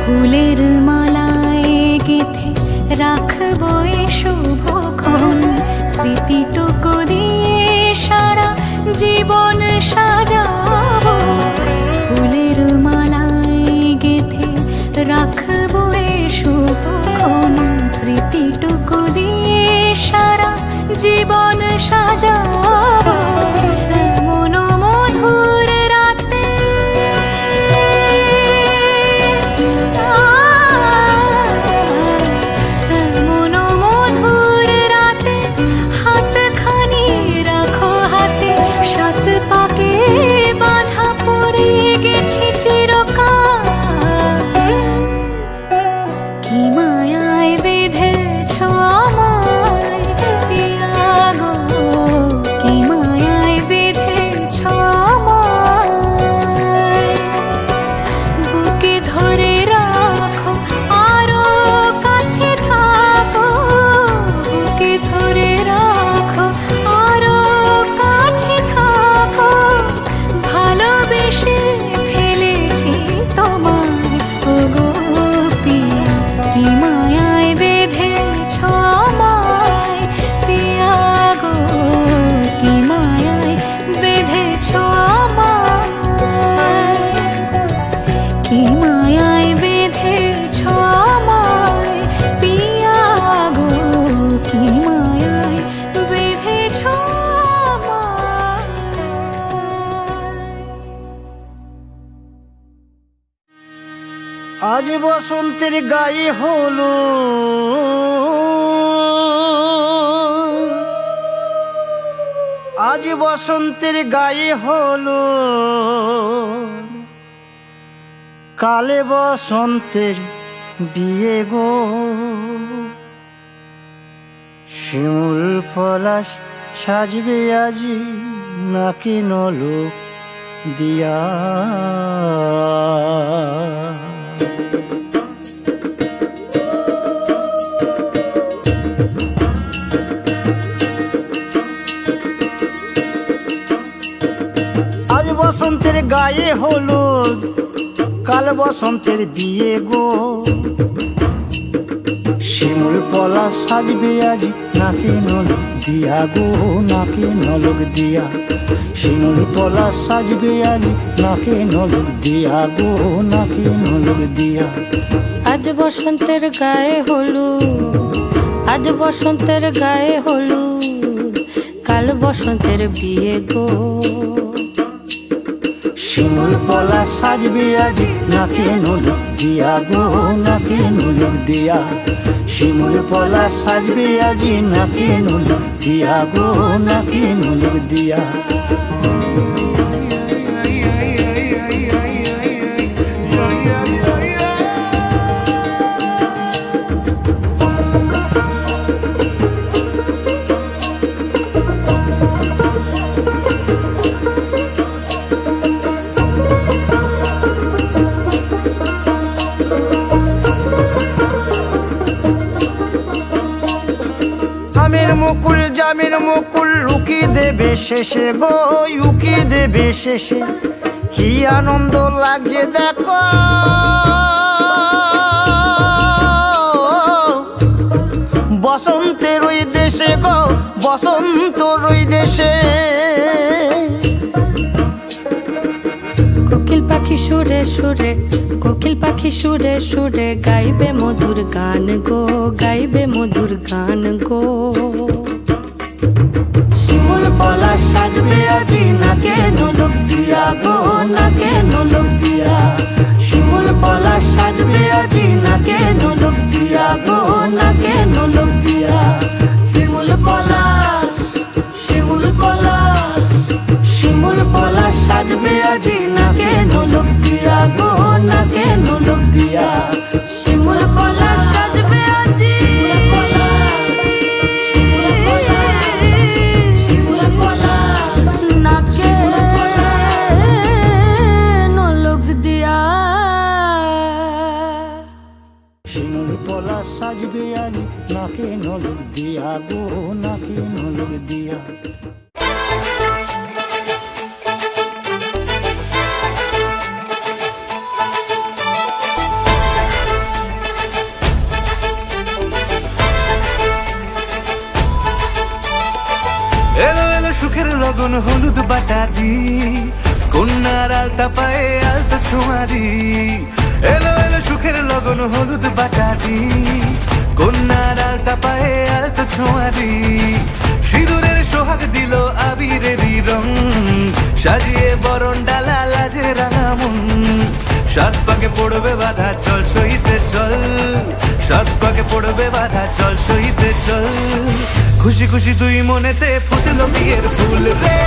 ফুলের মালায় গেঁথে রাখবো এ শুভক্ষণ, স্মৃতিটুকু দিয়ে সারা জীবন সাজাবো। ফুলের মালায় গেঁথে রাখবো এ শুভক্ষণ, স্মৃতিটুকু দিয়ে সারা জীবন সাজাবো। এমন মধুর রাতে আজ বসন্তের গায়ে হলো, আজ বসন্তের গায়ে হলো, কালে বসন্তের বিয়ে গো। শিমুল পলাশ সাজবে আজি নাকি নলোক দিয়া। আজ বসন্তের গায়ে হলুদ, কাল বসন্তের বিয়ে গো। শিমুল পলাশ সাজবে আজ নাকি নলোক দিয়া গো, নাকি নলোক দিয়া। শিমুল পলাশ সাজবে আজ নাকি নলোক দিয়া গো, নাকি নলোক দিয়া। আজ বসন্তের গায়ে হলুদ, আজ বসন্তের গায়ে হলুদ, কাল বসন্তের বিয়ে গো। শিমুল পলাশ সাজবে আজি নাকে নোলক দিয়া গো নাকে নোলক দিয়া শিমুল পলা সাজবে আজি নাকে নোলক দিয়া গো নাকে নোলক দিয়া মুকুল জামিন মুকুল লুকি দেবে শেষে গো উকি দেবে শেষে কি আনন্দ লাগছে দেখো বসন্তের ওই দেশে গো বসন্তর ওই দেশে কোকিল পাখি সুরে সুরে কোকিল পাখি সুরে সুরে গাইবে মধুর গান গো গাইবে মধুর গান গো শিমুল পলা সাজবে আজি নাকে নোলক দিয়া গো নাকে নোলক দিয়া শিমুল পলা সাজবে আজি নাকে নোলক দিয়া গো নাকে নোলক দিয়া শিমুল পলাশ শিমুল পলাশ শিমুল পলা সাজবে আজি নাকে নোলক দিয়া গো নাকে নোলক দিয়া শিমুল পলা সাজবে আজি শিমুল পলা নাকে নোলক দিয়া শিমুল পলা সাজবে আজি নাকে নোলক দিয়া গো নাকে নোলক দিয়া সুখের লগন হলুদ বাটা দি কন্যার আলতা পায়ে আলতা ছোঁয়া দি এলো এলো সুখের লগন হলুদ বাটা দি কন্যার আলতা পায়ে আলতা ছোঁয়া দি সিঁদুরের সোহাগ দিল আবিরেরই রং সাজিয়ে বরণ ডালা লাজে রাঙা মন সাত পাকে পড়বে বাধা চল সইতে চল সাত পাকে পড়বে বাধা চল সইতে চল খুশি খুশি তুই মনেতে ফুটলো বিয়ের ফুল রে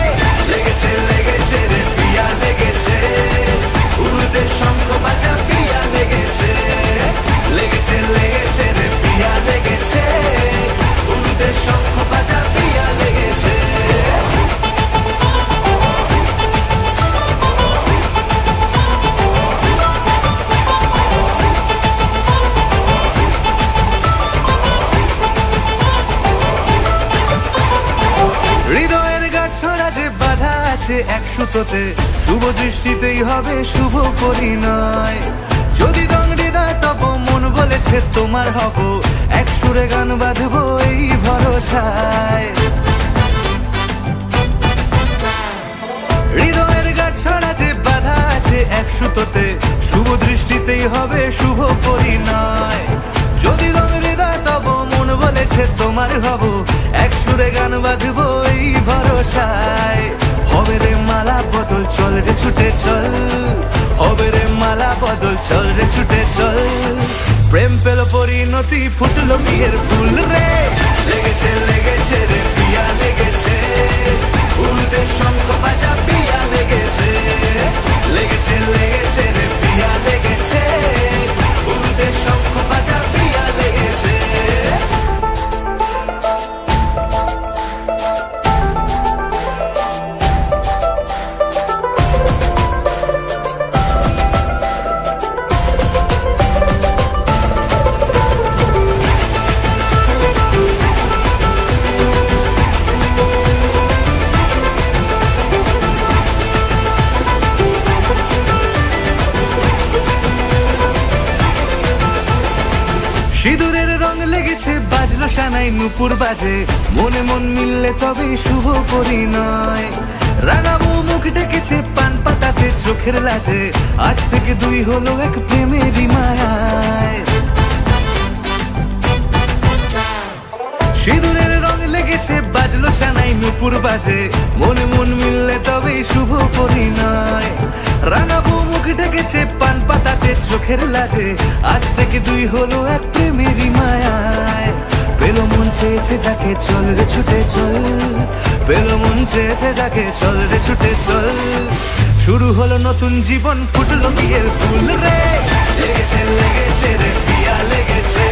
লেগেছে লেগেছে রে পিয়া লেগেছে উড়তে শঙ্খ বাজা পিয়া লেগেছে লেগেছে লেগেছে রে পিয়া লেগেছে উড়তে শঙ্খ বাজা পিয়া লেগেছে হৃদয়ের গাছড়া যে বাধা আছে এক সুতোতে শুভ দৃষ্টিতেই হবে শুভ পরিণয় যদি দংড়িদায় তব মন বলেছে তোমার হব এক সুরে গান বাঁধবো এই ভরসায় হৃদয়ের গাছড়া যে বাধা আছে এক সুতোতে শুভ দৃষ্টিতেই হবে শুভ পরিণয় যদি দংড়িদায় তব মন বলেছে তোমার হব এক সুরে গান বাঁধবো এই ভরসায় হবে রে মালা বদল চল রে ছুটে চল হবে রে মালা বদল চল রে ছুটে চল প্রেম পেল পরিণতি ফুটলো বিয়ের ফুল রে লেগেছে লেগেছে রে পিয়া লেগেছে উড়তে শঙ্খ বাজা পিয়া লেগেছে লেগেছে লেগেছে রে পিয়া লেগেছে উড়তে শঙ্খ বাজা পিয়া লেগেছে সিঁদুরের রং লেগেছে বাজলো সানাই নুপুর বাজে মনে মন মিললে তবে শুভ পরিণয় রাঙাবো মুখ ডেকেছে পান পাতাতে চোখের লাজে আজ থেকে দুই হলো এক প্রেমেরই মায়ায় সিঁদুরের রং লেগেছে বাজলো সানাই নুপুর বাজে মনে মন মিললে তবে শুভ পরিণয় রাঙাবো মুখ লেগেছে পান পাতাতে চোখের লাজে, আজ থেকে দুই হলো এক প্রেমেরই মায়ায়। পেলো মন চেয়েছে যাকে চল রে ছুটে চল, পেলো মন চেয়েছে যাকে চল রে ছুটে চল। শুরু হলো নতুন জীবন, ফুটলো বিয়ের ফুল রে। লেগেছে লেগেছে রে পিয়া লেগেছে,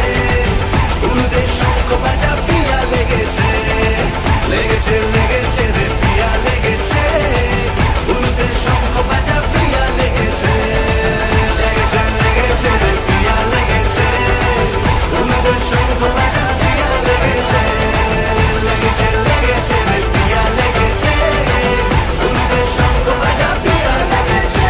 উলুদের শঙ্খ বাজা পিয়া লেগেছে। লেগেছে লেগেছে রে পিয়া লেগেছে, উলুদের শঙ্খ বাজা পিয়া লেগেছে। লেগেছে লেগেছে রে পিয়া লেগেছে, উলুদের শঙ্খ বাজা পিয়া লেগেছে। লেগেছে লেগেছে রে পিয়া লেগেছে, উলুদের শঙ্খ বাজা পিয়া লেগেছে।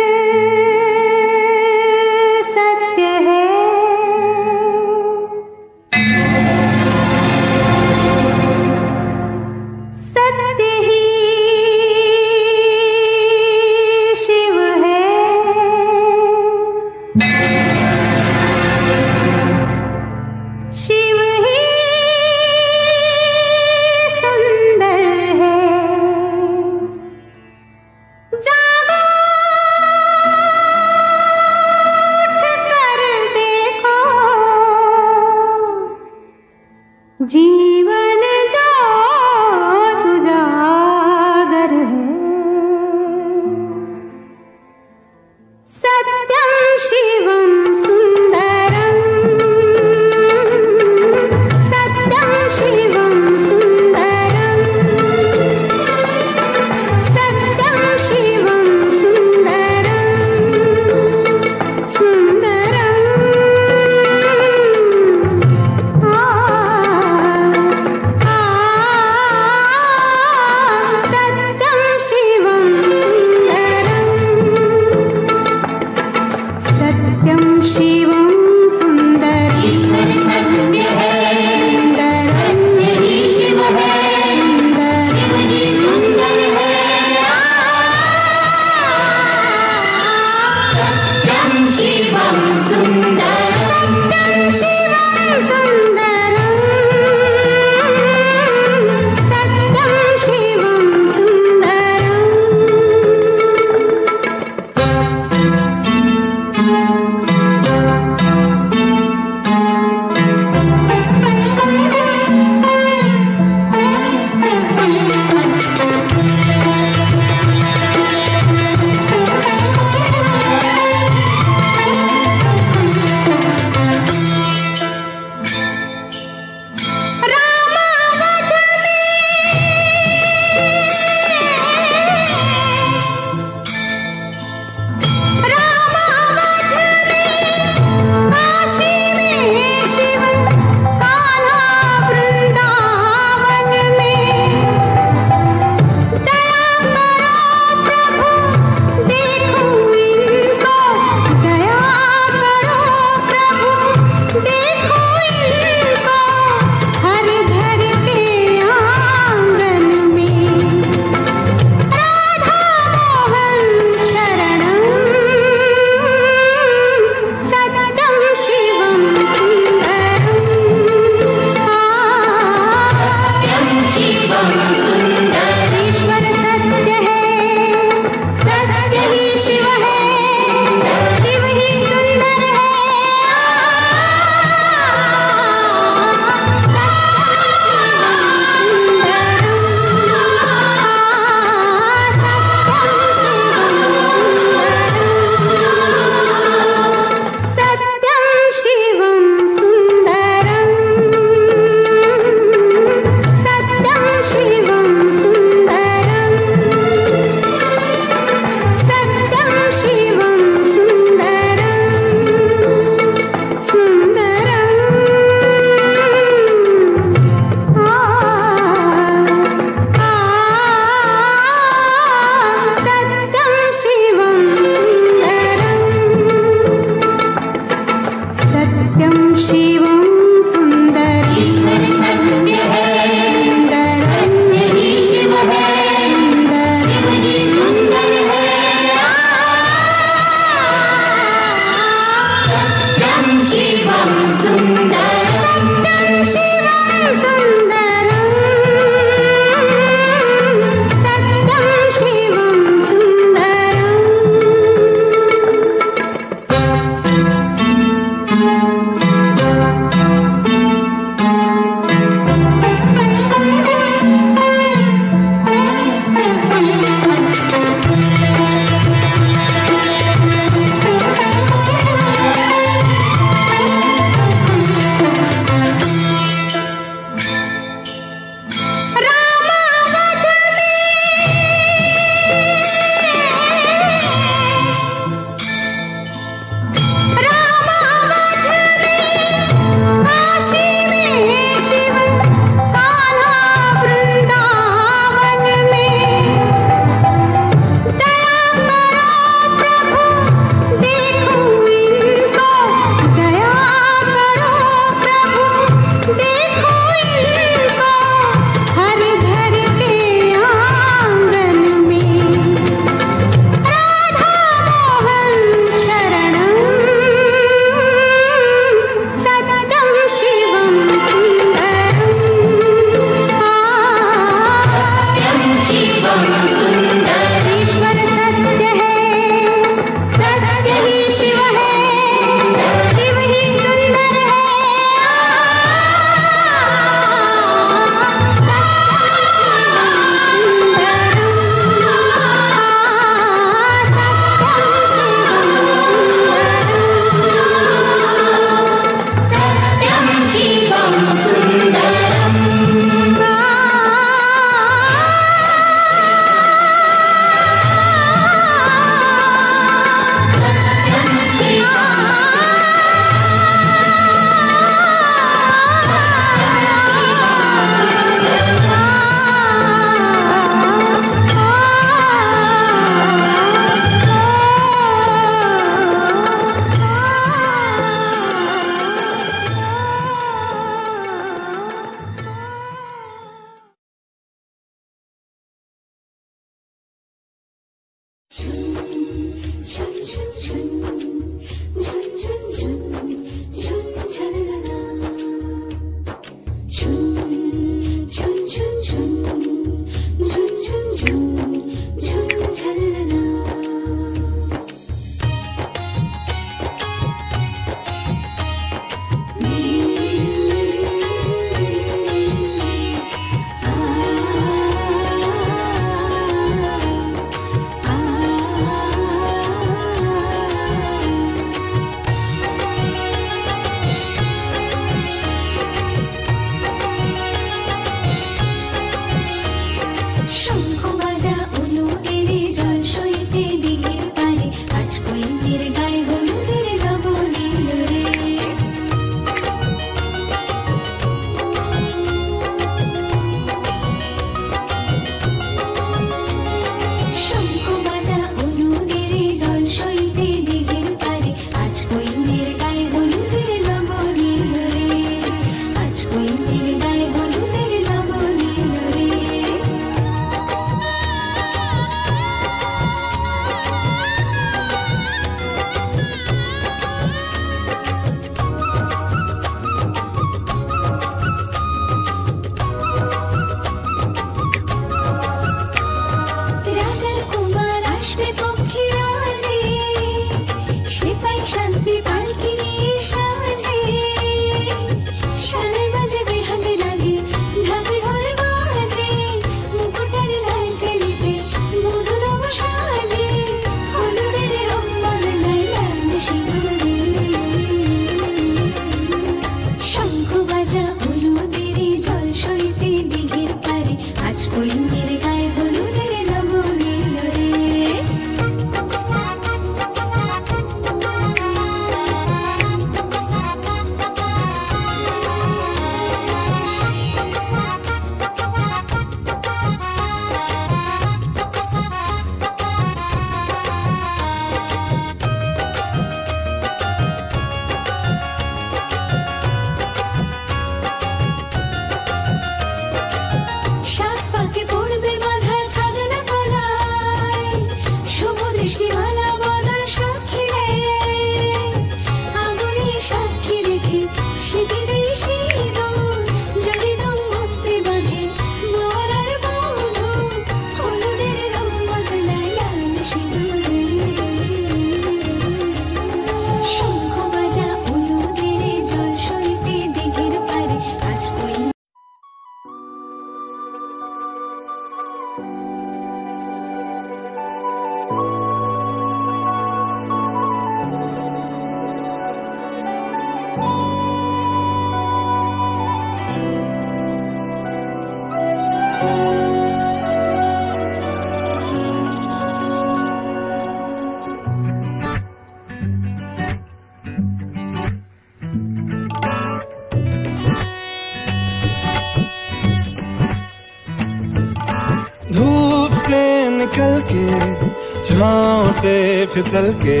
निकल के छाँव से फिसल के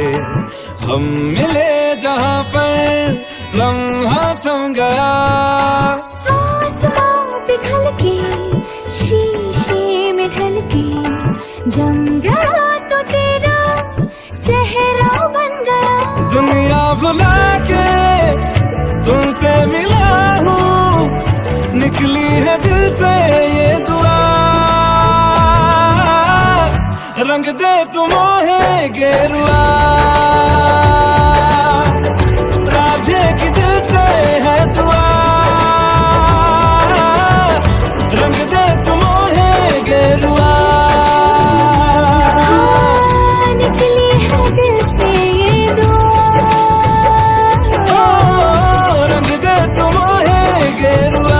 हम मिले जहाँ पर लम्हा थम गया। आसमां पिघल के शीशे में ढल के जम गया तो तेरा चेहरा बन गया। दुनिया भुला के तुमसे मिला हूँ, निकली है दिल से ये दुआ। रंग दे तुम मोहे गेरुआ, राधे की दिल से है दुआ। रंग दे तुम मोहे गेरुआ, निकली है दिल से ये दुआ। रंग दे तुम मोहे गेरुआ।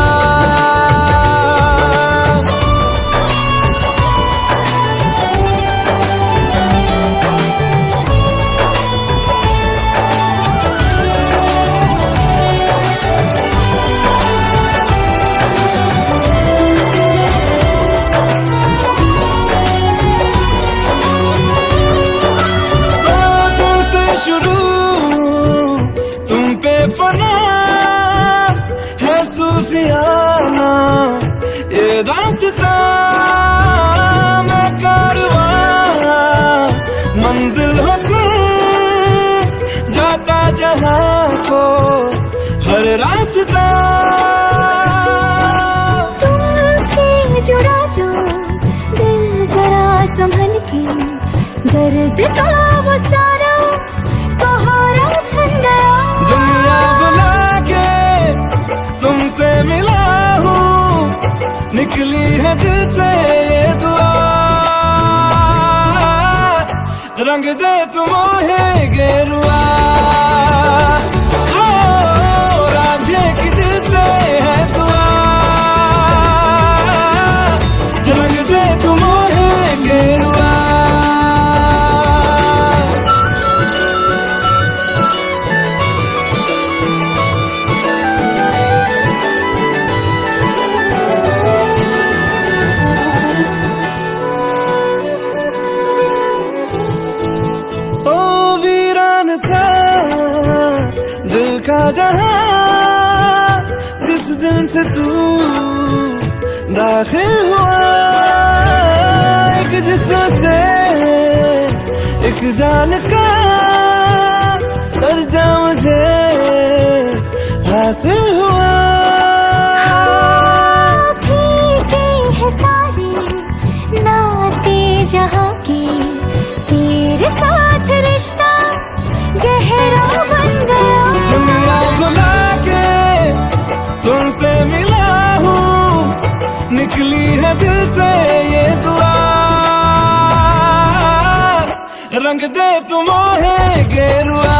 खुद का वो सारा कोहरा छन गया। दुनिया बुला के तुमसे मिला हूँ, निकली है दिल से ये दुआ, रंग दे तुम है गेरुआ। रांझे की दिल से है दुआ, रंग दे तुम है गेरुआ। जहां जिस दिन से तू दाखिल हुआ, एक जिस्म से एक जान का दर्जा मुझे हासिल हुआ। भीगे है सारी नाते जहां की, तेरे साथ रिश्ता गहरा बन गया। दुनिया बुला के तुमसे मिला हूँ, निकली है दिल से ये दुआ, रंग दे तुम है गेरुआ।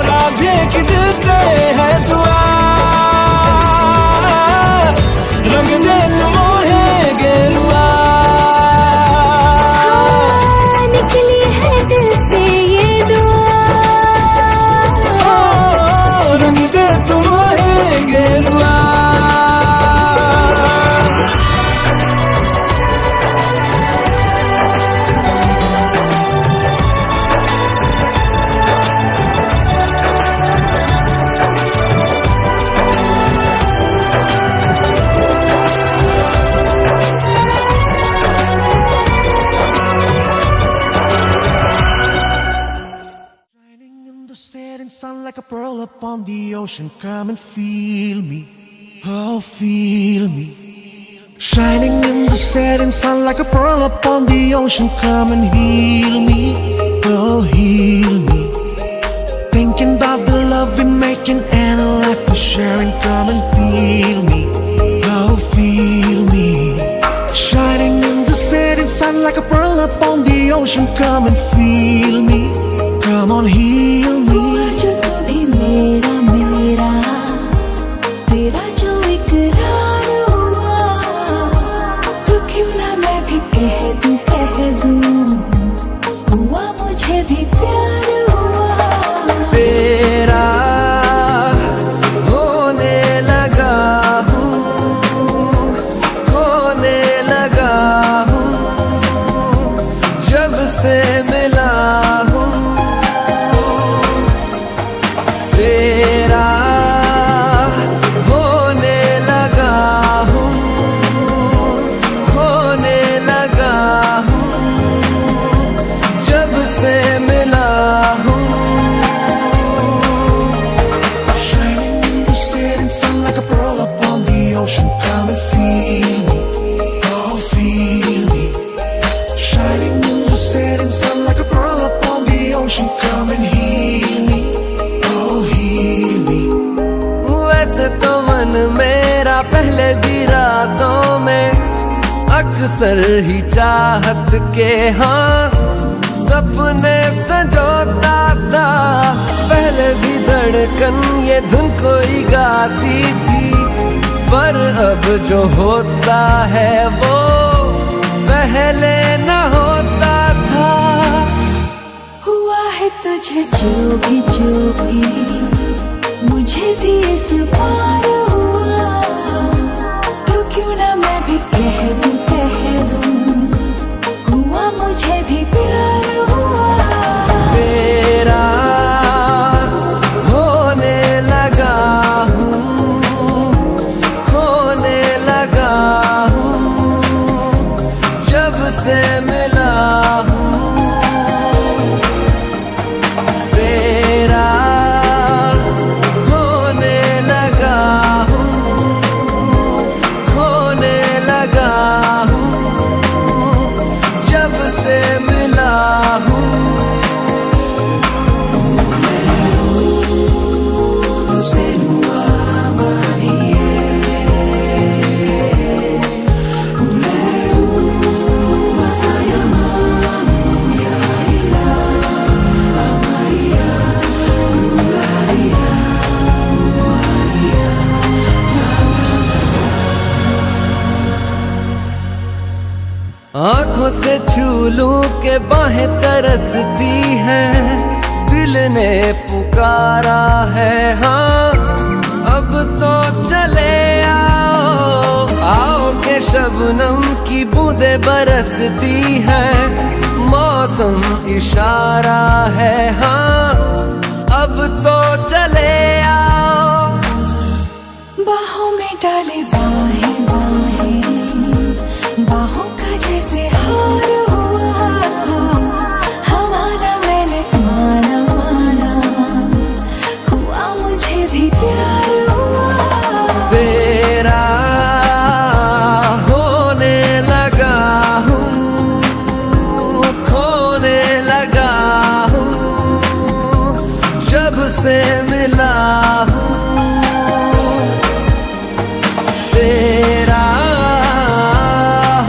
रांझे की दिल से है दुआ, रंग दे तुम है गेरुआ। निकली है दिल से ये दुआ, रंग दे तुम है गेरुआ। Sun like a pearl upon the ocean, come and feel me, oh feel me. Shining in the setting sun like a pearl upon the ocean, come and heal me, oh heal me. Thinking about the love we're making and a life we're sharing, come and feel me, oh feel me. Shining in the setting sun like a pearl upon the ocean, come and feel me, come on heal me. मेरा मेरा तेरा जो इकरार हुआ, तो क्यों ना मैं भी कह दूं, हुआ मुझे भी प्यार हुआ। तेरा होने लगा हूँ, होने लगा हूँ, जब से मिला हूँ। तेरा होने लगा हूँ, होने लगा हूँ, जब से मिला हूँ। Shining in the setting sun like a pearl upon the ocean, come and feel me, oh feel me. Shining in the setting sun like a pearl upon the ocean, come and heal me, oh heal me. वैसे तो मन मेरा पहले भी रातों में अक्सर ही चाहत के हाँ सपने संजोता था। पहले भी धड़कन ये धुन कोई गाती थी, पर अब जो होता है वो पहले न होता था। हुआ है तुझे जो भी मुझे भी इस बार हुआ, तो क्यों ना मैं भी कह दूं, हुआ मुझे भी प्यार हुआ। तेरा होने लगा हूँ, होने लगा हूँ, जब से मिला हूँ। तेरा होने लगा आंखों से छू लूं के बाहें तरसती हैं, दिल ने पुकारा है हाँ अब तो चले आओ, आओ के शबनम की बूंदें बरसती हैं, मौसम इशारा है हाँ अब तो चले आओ। बाहों में डाले बाहें बाहें, बाहों का जैसे हार हुआ, हमारा मैंने माना माना, हुआ मुझे भी प्यार हुआ। तेरा होने लगा हूँ, खोने लगा हूँ, जब से मिला हूँ। तेरा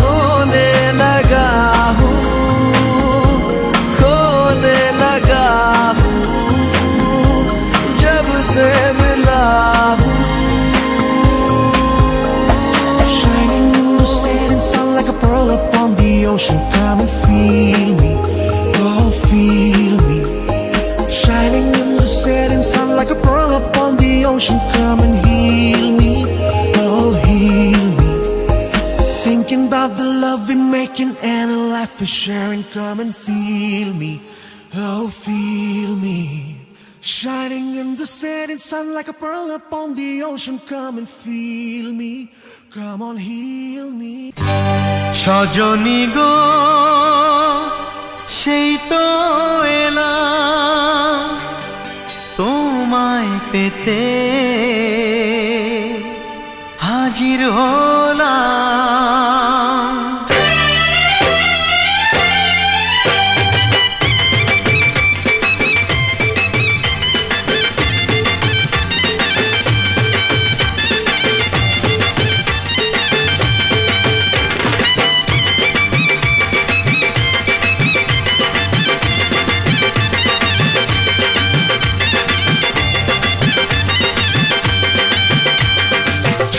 होने लगा हूँ, खोने लगा हूँ, जब से मिला हूँ। Shining in the setting sun like a pearl upon the ocean. Come and feel me, oh feel me. Shining in the setting sun like a pearl upon the ocean. Come and heal me, oh heal me. Thinking about the love we're making and a life we're sharing. Come and feel me, oh feel me. Shining in the setting sun like a pearl upon the ocean. Come and feel me, come on heal me. Sajani গো সেই তো এলাম তোমায় পেতে, হাজির হলাম।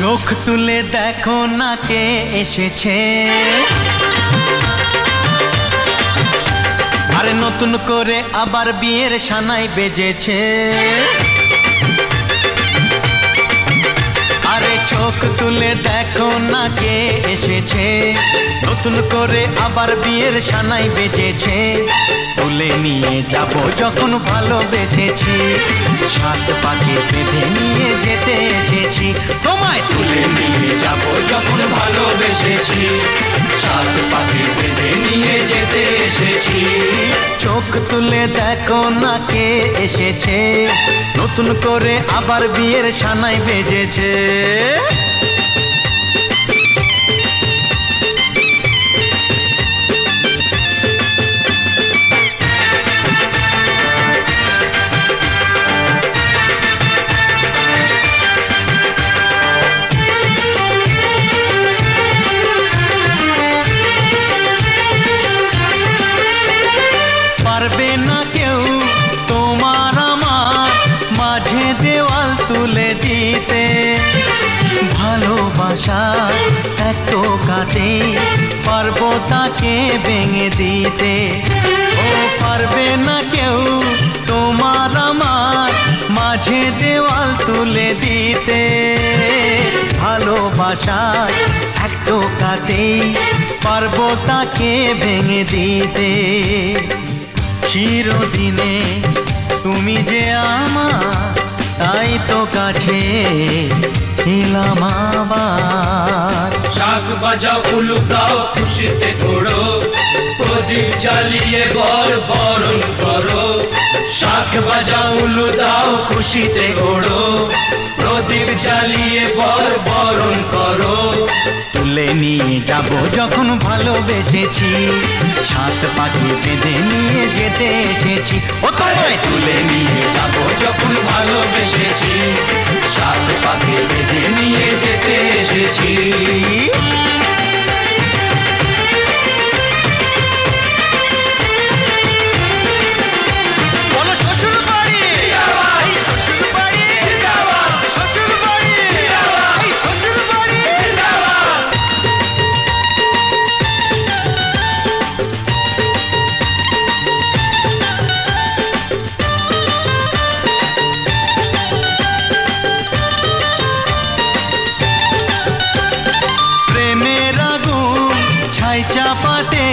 চোখ তুলে দেখো না কে এসেছে, আরে নতুন করে আবার বিয়ের সানাই বেজেছে। আরে চোখ তুলে দেখো না কে এসেছে, নতুন করে আবার বিয়ের সানাই বেজেছে। তুলে নিয়ে যাব যখন ভালোবেসেছি, সাত পাকে বেঁধে নিয়ে যেতে এসেছি। তোমায় তুলে নিয়ে যাব যখন ভালোবেসেছি, সাত পাকে বেঁধে নিয়ে যেতে এসেছি। চোখ তুলে দেখো না কে এসেছে, নতুন করে আবার বিয়ের সানাই বেজেছে। পারবে না কেউ তোমার আমার মাঝে দেওয়াল তুলে দিতে, ভালোবাসা এত কাটে পারবো তাকে ভেঙে দিতে। ও পারবে না কেউ তোমার আমার মাঝে দেওয়াল তুলে দিতে, ভালোবাসা এত কাটে পারবো তাকে ভেঙে দিতে। চিরদিনে তুমি যে আমার, তাই তো কাছে এলাম আবার। শাক বাজাও উলু দাও খুশিতে ঘোড়ো, প্রদীপ জ্বালিয়ে বর বরণ করো। শাক বাজাও উলু দাও খুশিতে ঘোড়ো, প্রদীপ জ্বালিয়ে বর বরণ করো। তুলে নিয়ে যাব যখন ভালোবেসেছি, সাত পাখি বেঁধে নিয়ে যেতে এসেছি। ও তোমায় তুলে নিয়ে যাব যখন ভালোবেসেছি, সাত পাখি বেঁধে নিয়ে যেতে এসেছি। বলো শ্বশুর বাড়ি, শ্বশুর বাড়ি, শ্বশুর বাড়ি, শ্বশুর বাড়ি। চাপাতে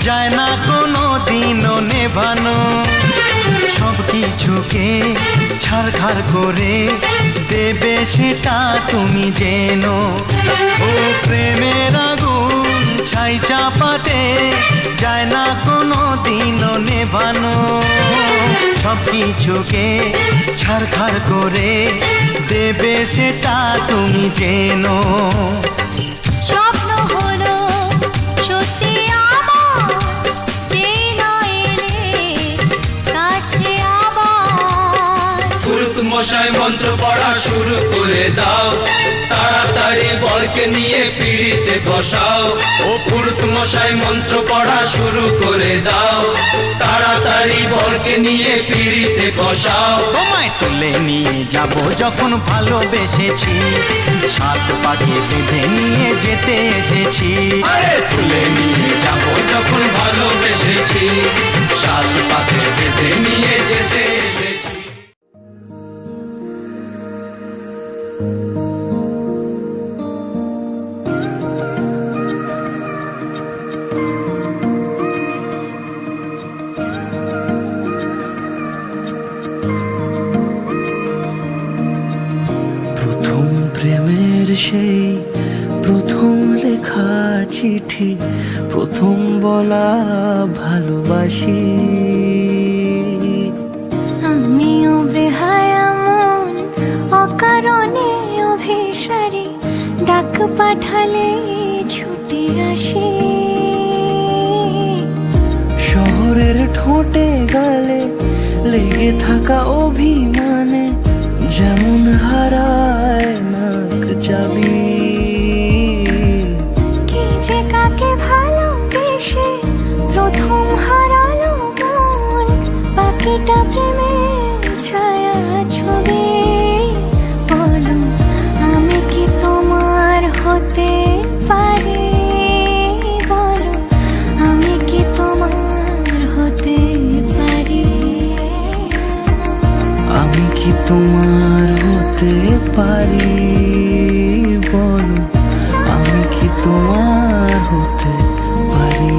যায় না কোনো দিনও নেভানো। সব কিছুকে ছারখার করে দেবে সেটা তুমি জেনো। ও প্রেমের আগুন ছাই চাপাতে যায় না কোনো দিনও নেভানো। সব কিছুকে ছারখার করে দেবে সেটা তুমি জেনো। স্বপ্ন হলো সত্যি আমার, যে নয় রে কাছে আবার। পুরুত মশাই মন্ত্র পড়া শুরু করে দাও, তাড়াতাড়ি বরকে নিয়ে পিড়িতে বসাও। ও পুরুত মশাই মন্ত্র পড়া শুরু করে দাও, তাড়াতাড়ি বরকে নিয়ে পিড়িতে বসাও। তোমায় তুলে নিয়ে যাব যখন ভালোবেসেছি, সাত পাকে বেঁধে নিয়ে যেতে এসেছি। আরে তুলে নিয়ে যাব যখন ভালোবেসেছি, সাত পাকে বেঁধে নিয়ে যেতে এসেছি। প্রথম প্রেমের সেই প্রথম লেখা চিঠি, প্রথম বলা ভালোবাসি। আমিও বেহায়া মন অকারণে অভিসারী, ডাক পাঠালে ছুটে আসি। শহরের ঠোঁটে গালে লেগে থাকা অভিমানে যেমন হারায় নাক চাবি। কে যে কাকে ভালোবেসে প্রথম হারালো মন, বাকিটা প্রেমের ছায়া ছবি। বলো আমি কি তোমার হতে পারি, বলো আমি কি তোমার হতে পারি। আমি কি তোমার হতে পারি, বলো আমি কি তোমার হতে পারি।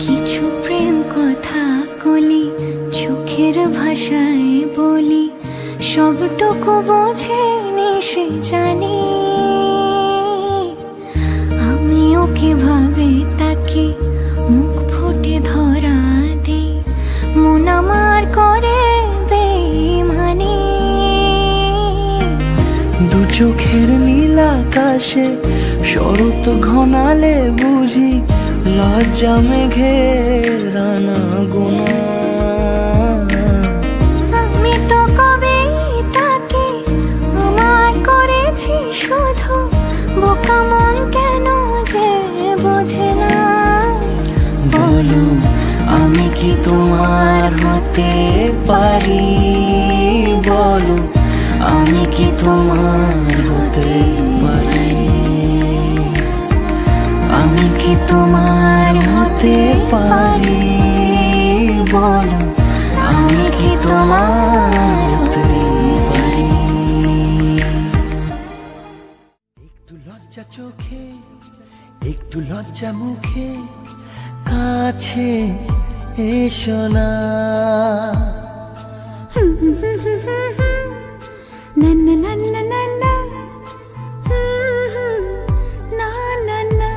কিছু প্রেম কথা কলি, চোখের ভাষায় বলি, সবটুকু বোঝেনি সে জানি। আমিও কিভাবে তাকে মুখ ফুটে ধরা দেই, মন আমার করে বেইমানি। দু চোখের নীল আকাশে শরৎ ঘনালে বুঝি, লজ্জা মেঘের আনা গোনা। আমি তো কবে তাকে আমার করেছি শুধু, বোকা মন কেন যে বোঝে না। বলো আমি কি তোমার হতে পারি, বলো আমি কি তোমার হতে পারি। আমি কি তোমার হতে পারি, বলো আমি কি তোমার হতে পারি। একটু লজ্জা চোখে, একটু লজ্জা মুখে, কাছে এসো না। না না না না না না, না না না।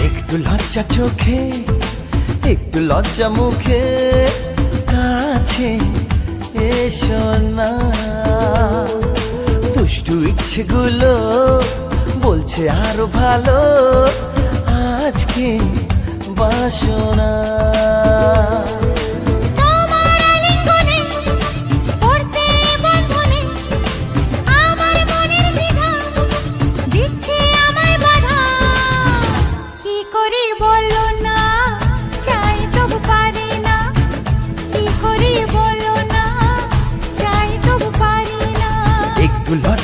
একটু লজ্জা চোখে, একটু লজ্জা মুখে, কাছে এসো না। দুষ্টু ইচ্ছেগুলো বলছে আরো ভালো, আজকে বাসনা। তোমার আলিঙ্গনে পড়তে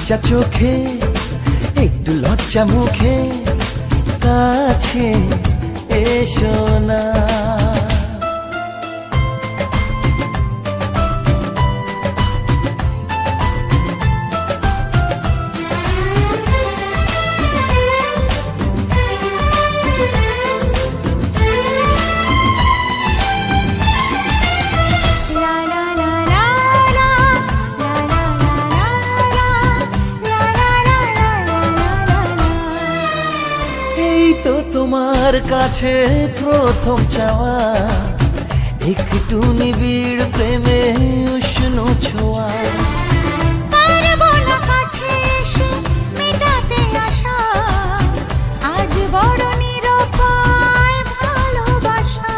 লজ্জা চোখে একটু লজ্জা মুখে কাছে এসো না। তোমার কাছে প্রথম চাওয়া একটু নিবিড় প্রেমে উষ্ণ ছোঁয়া। পারবো না কাছে এসে মেটাতে আশা, আজ বড় নিরুপায় ভালোবাসা।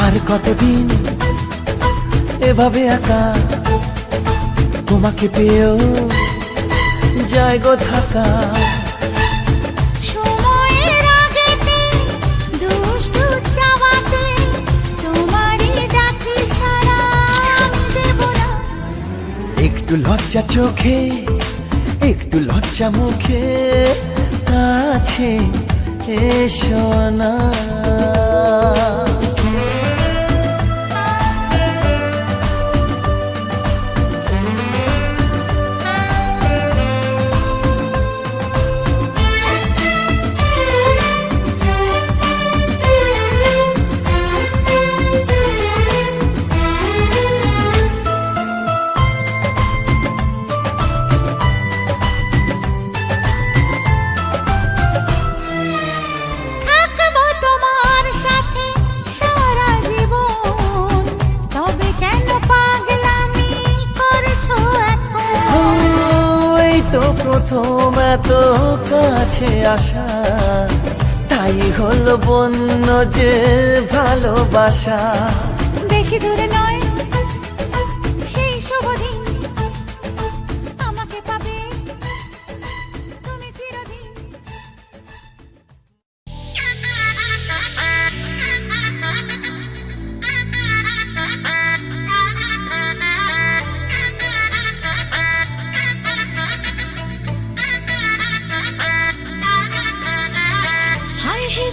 আর কতদিন এভাবে একা তোমাকে পেয়েও যায় গো থাকা। একটু লজ্জা চোখে একটু লজ্জা মুখে কাছে এসো না। প্রথম এত কাছে আসা, তাই হলো বন্য যে ভালোবাসা। বেশি দূরে নয় সেই শুভ দিন, আমাকে পাবে তুমি চিরদিন।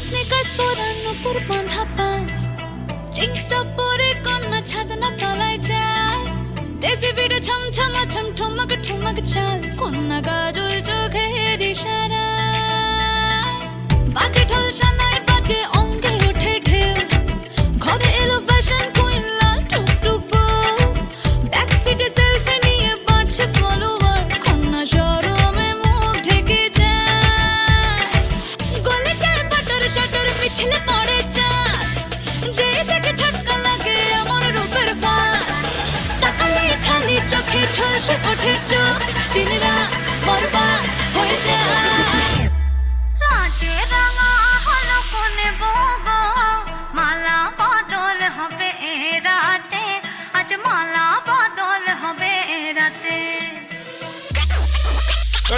স্নিকার্স পরানো পর বাঁধা পাঁচ, জিন্সটা পরে কন্যা ছাদনা তলায় যায়, দেশি বিড়ে ছমছমা ছমঠমক ঠমক চাল, কন্যা গাজল চোখের ইশারা, বাজে ঢোল সানাই বাজে অঙ্গে ওঠে ঢেউ, ঘরে এলো ফ্যাশন কুইন লাল টুকটুক বউ, ব্যাক সিটে সেলফি নিয়ে বাড়ছে ফলোয়ার, কন্যা শরমে মুখ ঢেকে যায়, গলে যায় বাটার শাটার পিছলে পড়ে চাঁদ, যে দেখে ঝটকা লাগে আমার রূপের ফাঁদ, তাকালে খালি চোখে ঝলসে ওঠে চোখ, দিন রাত বরবাদ হয়ে যায়। লাজে রাঙা হলো কোনে বগো, মালা বদল হবে এ রাতে, আজ মালা বদল হবে এ রাতে।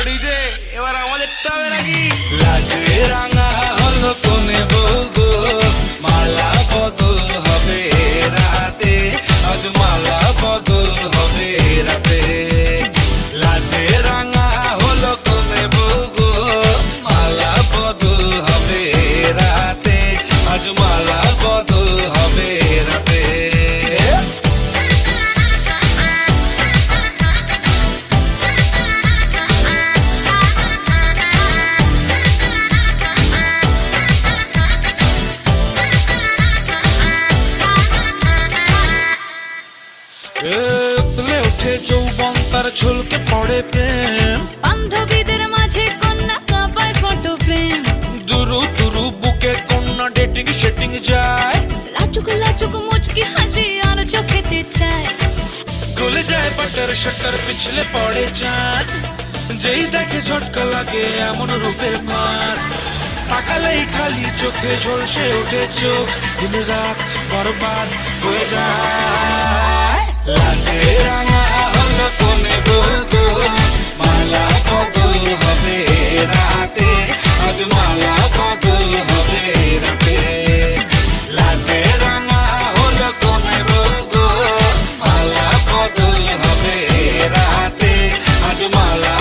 ডিজে এবার আমাদেরটা হবে নাকি? লাজে রাঙা হলো কোনে বগো, মালা বদল হবে এ রাতে, আজ মালা বদল হবে এ রাতে। লাজে রাঙা হলো কোনে বগো, মালা বদল হবে এ রাতে, আজ মালা বদল হবে এ রাতে। তুলে ওঠে যৌবন তার ঝুলকে পড়ে প্রেম, বান্ধবীদের মাঝে কন্যা কাঁপায় ফটো ফ্রেম, দুরু দুরু বুকে কন্যা ডেটিং সেটিং যায়, লাচুক লাচুক মুচকি হাসি আর চোখেতে চায়, গলে যায় বাটার শাটার পিছলে পড়ে চাঁদ, যেই দেখে ঝটকা লাগে এমন রূপের মার, তাকালেই খালি চোখে ঝলসে ওঠে চোখ, দিন রাত বরবাদ হয়ে যায়। লাজে রাঙা হলো কোনে বগো, মালা বদল হবে রাতে, আজ মালা বদল হবে রাতে। লাজে রাঙা হলো কোনে বগো, মালা বদল হবে রাতে, আজ মালা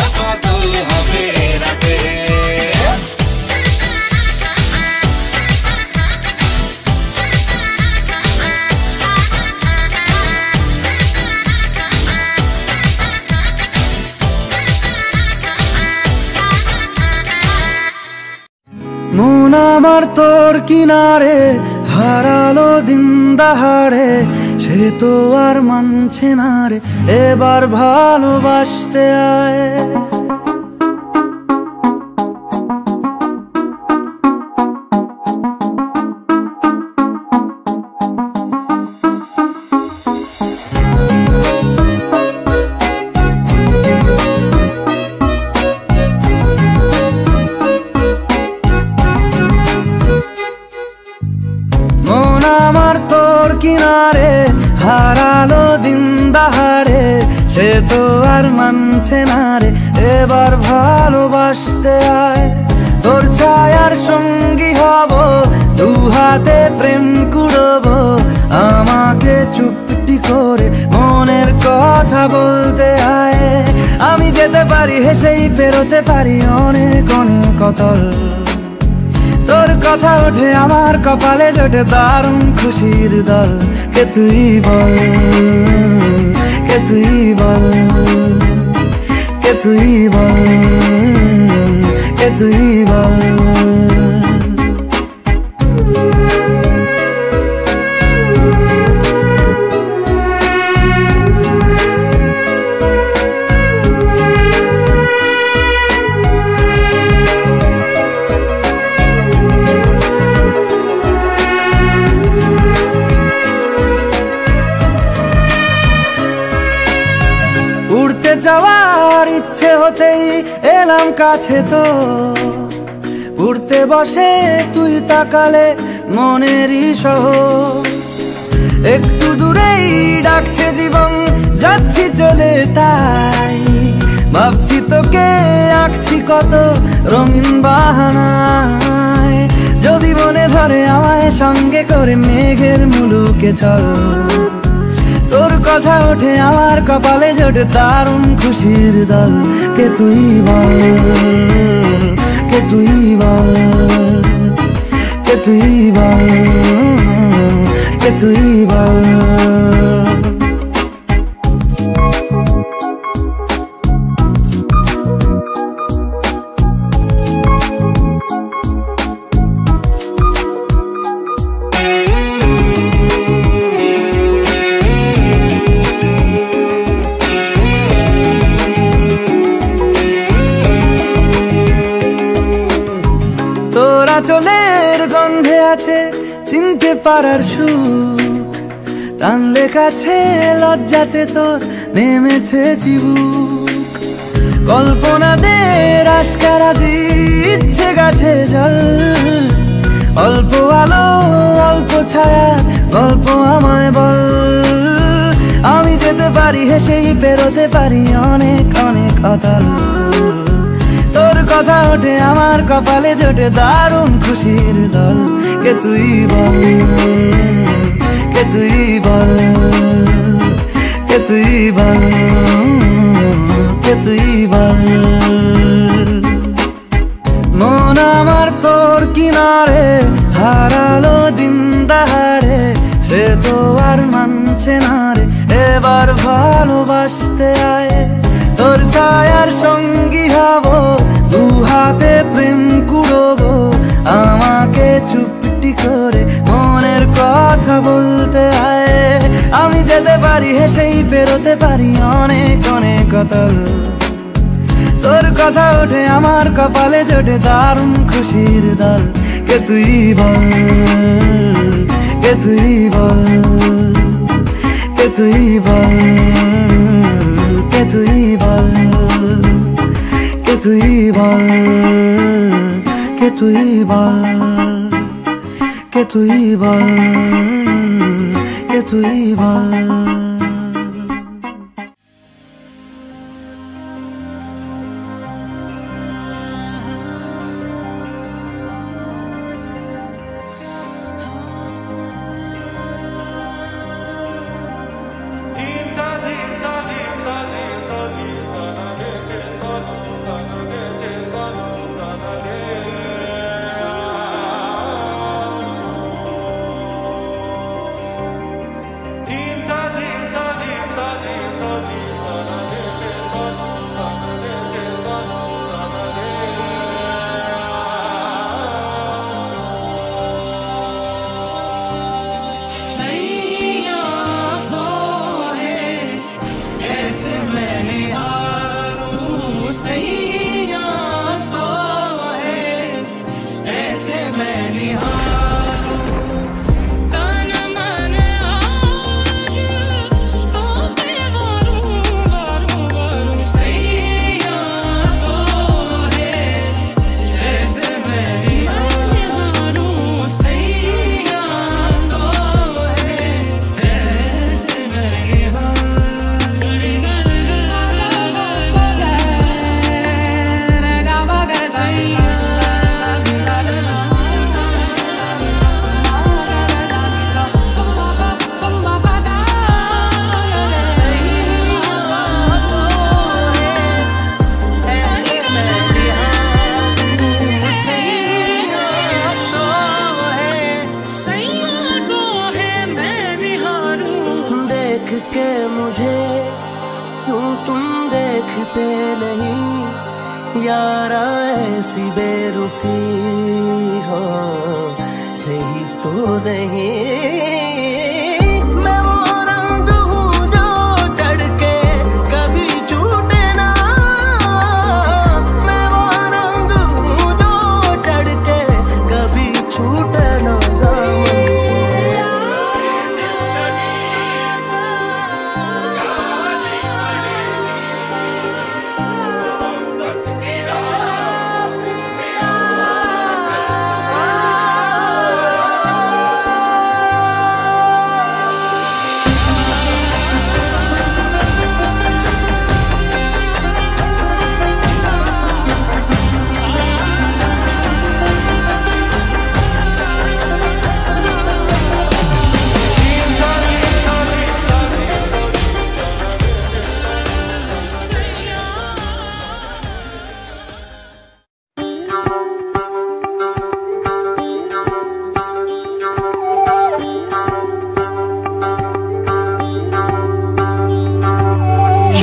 আমার তোর কিনারে হারালো দিন দাহাড়ে, সে তো আর মানছে না রে, এবার ভালোবাসতে আয়। কিনারে হারালো দিন দাহাড়ে, সে তো আর মানছে না রে, এবার ভালোবাসতে আয়। তোর ছায়ার সঙ্গী হব, দু হাতে প্রেম কুড়বো, আমাকে চুপটি করে মনের কথা বলতে আয়। আমি যেতে পারি হেসেই পেরোতে পারি অনেক অনেক অতল, তোর কথা ওঠে আমার কপালে জোটে দারুণ খুশির দল। কে তুই বল, কে তুই বল, কে তুই বল, কে তুই বল। উড়তে যাওয়ার ইচ্ছে হতেই এলাম কাছে তো, উড়তে বসে তুই তাকালে মনেরই শহর। একটু দূরেই ডাকছে জীবন, যাচ্ছি চলে তাই ভাবছি তোকে আঁকছি কত রঙিন বাহানায়। যদি মনে ধরে আমায় সঙ্গে করে মেঘের মুলুকে চল, তোর কথা ওঠে আমার কপালে জোটে দারুণ খুশির দল। কে তুই বল, কে তুই বল, কে তুই বল, কে তুই বল। চোলের গন্ধে আছে চিনতে পারার সুখ, টানলে কাছে লজ্জাতে তোর নেমেছে চিবুক। কল্পনাদের আশকারা দিচ্ছে গাছে জল, অল্প আলো অল্প ছায়া গল্প আমায় বল। আমি যেতে পারি হেসেই পেরোতে পারি অনেক অনেক অতল, তোর কথা ওঠে আমার কপালে জোটে দারুণ খুশির দল। কে তুই বল, কে তুই বল, কে তুই বল, কে তুই বল। মন আমার তোর কিনারে হারালো দিন দাহাড়ে, সে তো আর মানছে না রে, এবার ভালোবাসতে আয়। তোর ছায়ার সঙ্গী হব, দু হাতে প্রেম কুড়বো, আমাকে চুপটি করে মনের কথা বলতে আয়। আমি যেতে পারি হেসেই পেরোতে পারি অনেক অনেক অতল, তোর কথা ওঠে আমার কপালে জোটে দারুণ খুশির দল। কে তুই বল, কে তুই বল, কে তুই বল, কে তুই বল, কে তুই বল, কে তুই বল, কে তুই বল, কে তুই বল। Din ऐसे मैं निहारूं सैया तो है, ऐसे मैं निहारूं तन मन आज तो बेवारूं वारूं वारूं सैया तो है, ऐसे मैं निहारूं सैया तो है, ऐसे मैं देख के मुझे यूं तुम देखते नहीं यारा, ऐसी बेरुखी हो सही तो नहीं। मैं वो रंग हूँ जो चढ़ के कभी छूटे ना, मैं वो रंग हूँ जो चढ़ के कभी छूटे ना।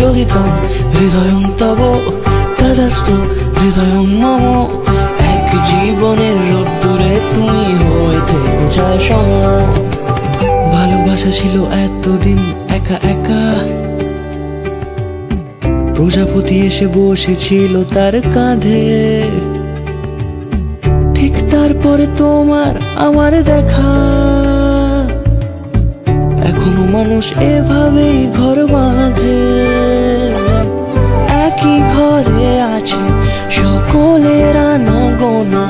যোগিতম হৃদয়ং তব তদাস্তু হৃদয়ং মম, এক জীবনের রোদ্দুরে তুমি হয়ে থেকো চায় সম। ভালোবাসা ছিল এতদিন একা একা, প্রজাপতি এসে বসেছিল তার কাঁধে, ঠিক তারপরে তোমার আমার দেখা। এখনো মানুষ এভাবেই ঘর বাঁধে, একই ঘরে আছে সকলের আনা গোনা,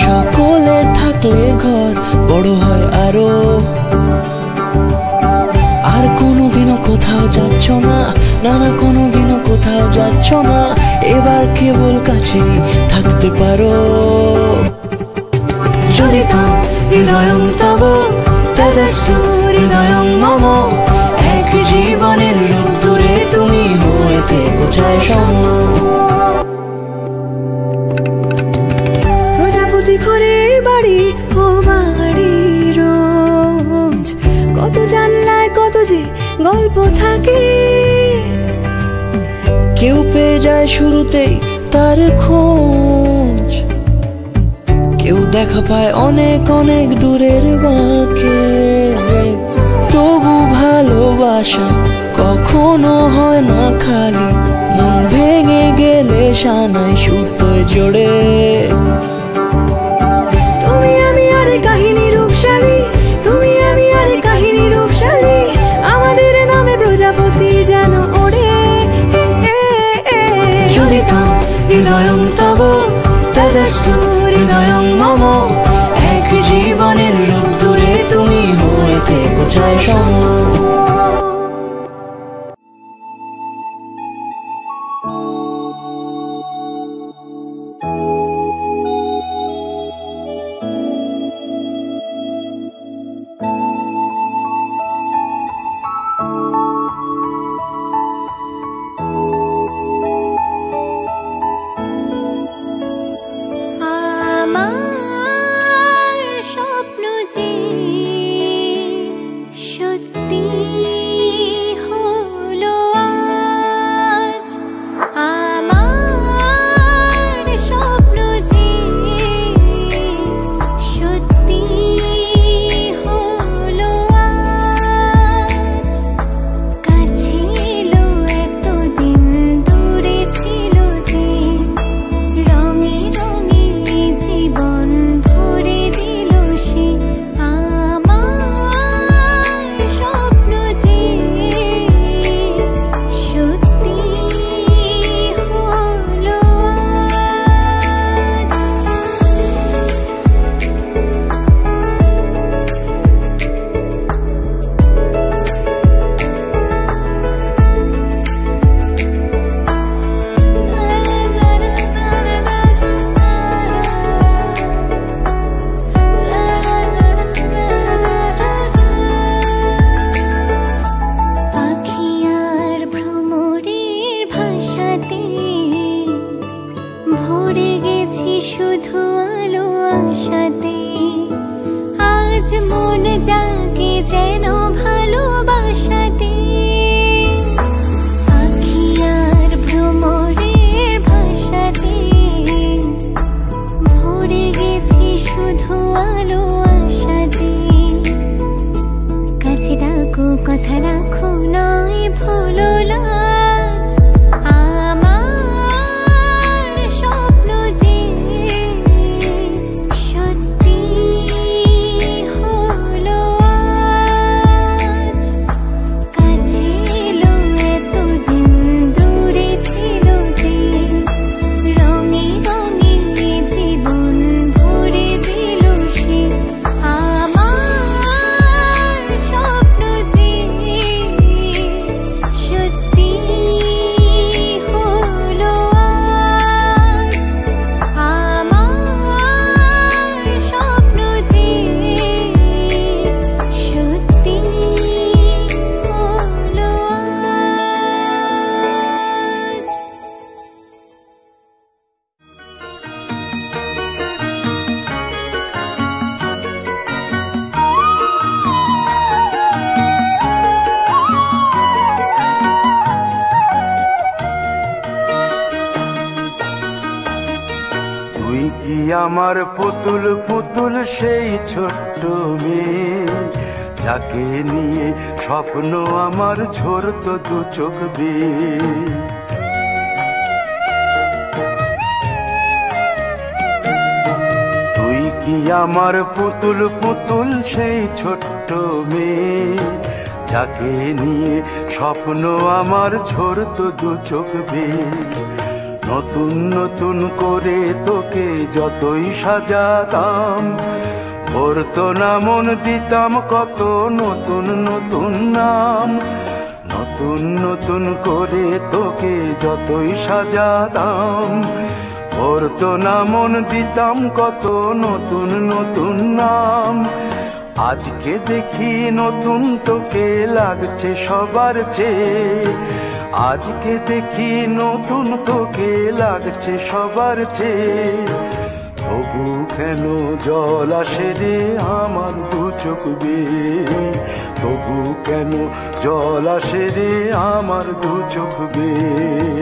সকলে থাকলে ঘর বড় হয় আরো। আর কোনোদিনও কোথাও যাচ্ছ না, না না কোনোদিনও কোথাও যাচ্ছ না, এবার কেবল কাছেই থাকতে পারো। যদি তো হৃদয়ং তব তদস্তু হৃদয়ং মম, এক জীবনের রোদ্দুরে তুমি হয়ে থেকো চায় সম। প্রজাপতি ঘরে বাড়ি ও বাড়ি রোজ, কত জানলায় কত যে গল্প থাকে। কেউ পেয়ে যায় শুরুতেই তার খোঁজ, কেউ দেখা পায় অনেক অনেক দূরের বাঁকে। তবু ভালোবাসা কখনো হয় না খালি, মন ভেঙে গেলে সানাই সুতোয় জোড়ে। তুমি আমি আর কাহিনী রূপশালী, তুমি আমি আর কাহিনী রূপশালী, আমাদের নামে প্রজাপতি যেন ওড়ে। যদি তো হৃদয়ং তব তদস্তু হৃদয়ং মম, এক জীবনের রোদ্দুরে তুমি হয়ে থেকো চায় সম। আমার স্বপ্ন যে সত্যি আমার পুতুল পুতুল সেই ছোট্ট মেয়ে, যাকে নিয়ে স্বপ্ন আমার ঝরত দু চোখ বেয়ে। তুই কি আমার পুতুল পুতুল সেই ছোট্ট মেয়ে, যাকে নিয়ে স্বপ্ন আমার ঝরত দু চোখ বেয়ে। নতুন নতুন করে তোকে যতই সাজাতাম, ভরতো না মন দিতাম কত নতুন নতুন নাম। নতুন নতুন করে তোকে যতই সাজাতাম, ভরতো না মন দিতাম কত নতুন নতুন নাম। আজকে দেখি নতুন তোকে লাগছে সবার চেয়ে, আজকে দেখি নতুন তোকে লাগছে সবার চেয়ে। তবু কেন জল আসে রে আমার দু চোখ বেয়ে, তবু কেন জল আসে রে আমার দু চোখ বেয়ে।